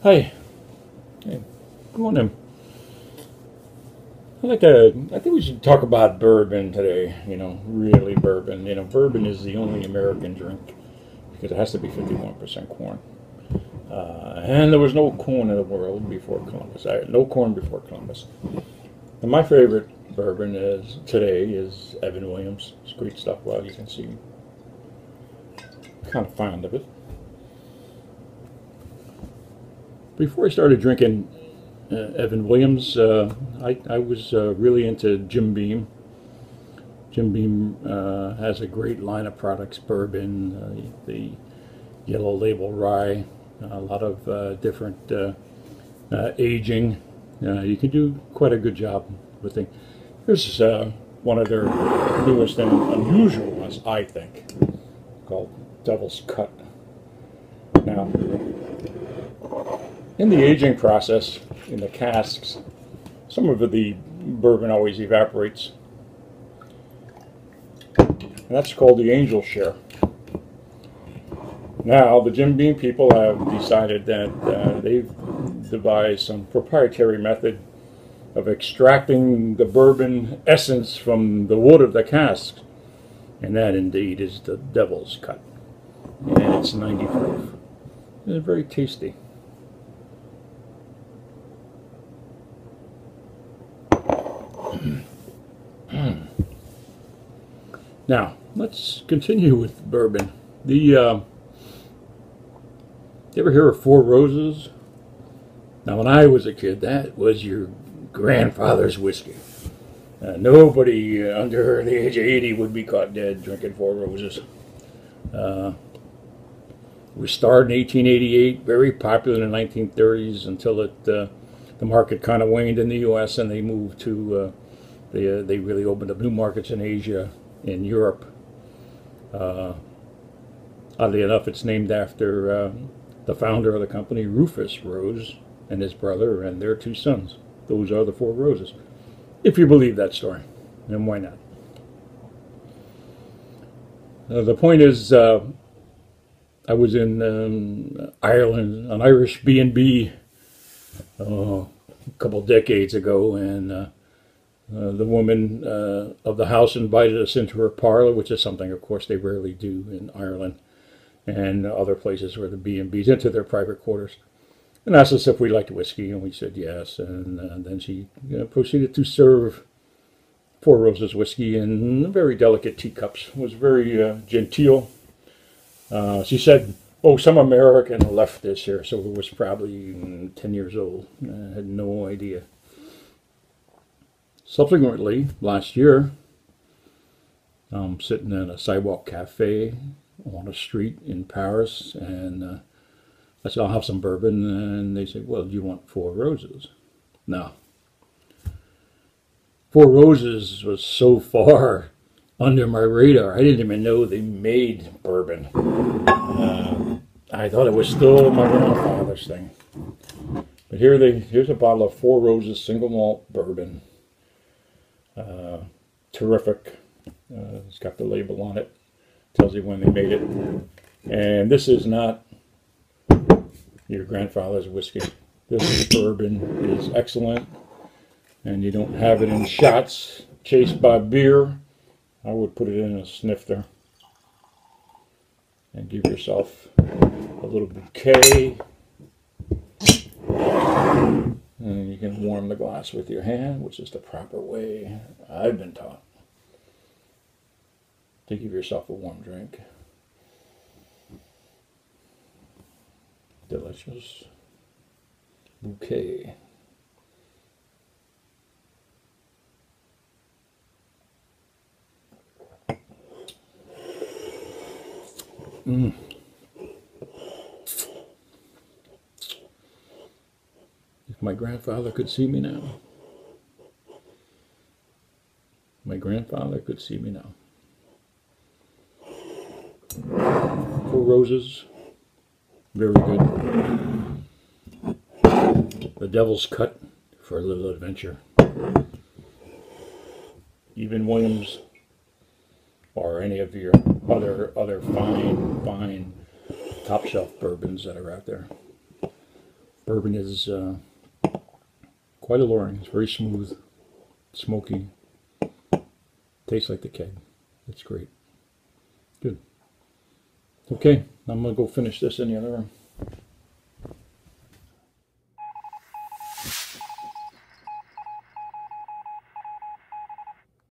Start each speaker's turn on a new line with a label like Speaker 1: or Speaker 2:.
Speaker 1: Hi. Hey, good morning. I think we should talk about bourbon today. Really bourbon. Bourbon is the only American drink because it has to be 51% corn. And there was no corn in the world before Columbus. I had no corn before Columbus. And my favorite bourbon today is Evan Williams. It's great stuff. Well, you can see, kind of fond of it. Before I started drinking Evan Williams, I was really into Jim Beam. Jim Beam has a great line of products: bourbon, the Yellow Label rye, a lot of different aging. You can do quite a good job with it. Here's one of their newest and unusual ones, I think, called Devil's Cut. Now, in the aging process, in the casks, some of the bourbon always evaporates. And that's called the angel share. Now, the Jim Beam people have decided that they've devised some proprietary method of extracting the bourbon essence from the wood of the casks. And that, indeed, is the Devil's Cut. And it's 90 proof. It's very tasty. Now, let's continue with bourbon. You ever hear of Four Roses? Now, when I was a kid, that was your grandfather's whiskey. Nobody under the age of 80 would be caught dead drinking Four Roses. It was started in 1888, very popular in the 1930s until the market kind of waned in the U.S. and they moved to, they really opened up new markets in Asia, in Europe. Oddly enough, it's named after the founder of the company, Rufus Rose, and his brother and their two sons. Those are the Four Roses, if you believe that story, and why not? The point is, I was in Ireland, an Irish B&B, a couple decades ago, and the woman of the house invited us into her parlor, which is something, of course, they rarely do in Ireland and other places where the B&Bs, into their private quarters, and asked us if we liked whiskey, and we said yes. And then she proceeded to serve Four Roses whiskey in very delicate teacups. It was very genteel. She said, "Oh, some American left this here," so it was probably 10 years old. I had no idea. Subsequently, last year, I'm sitting in a sidewalk cafe on a street in Paris, and I said, "I'll have some bourbon," and they said, "Well, do you want Four Roses?" No. Four Roses was so far under my radar, I didn't even know they made bourbon. I thought it was still my grandfather's thing. But here's a bottle of Four Roses single malt bourbon. Terrific. It's got the label on it. Tells you when they made it. And this is not your grandfather's whiskey. This bourbon is excellent. And you don't have it in shots chased by beer. I would put it in a snifter. And give yourself a little bouquet. And you can warm the glass with your hand, which is the proper way, I've been taught, to give yourself a warm drink. Delicious bouquet. If my grandfather could see me now. My grandfather could see me now. Four Roses, very good. The Devil's Cut, for a little adventure. Evan Williams, or any of your other fine top shelf bourbons that are out there. Bourbon is quite alluring. It's very smooth, smoky. Tastes like the keg. It's great. Good. Okay, I'm going to go finish this in the other room.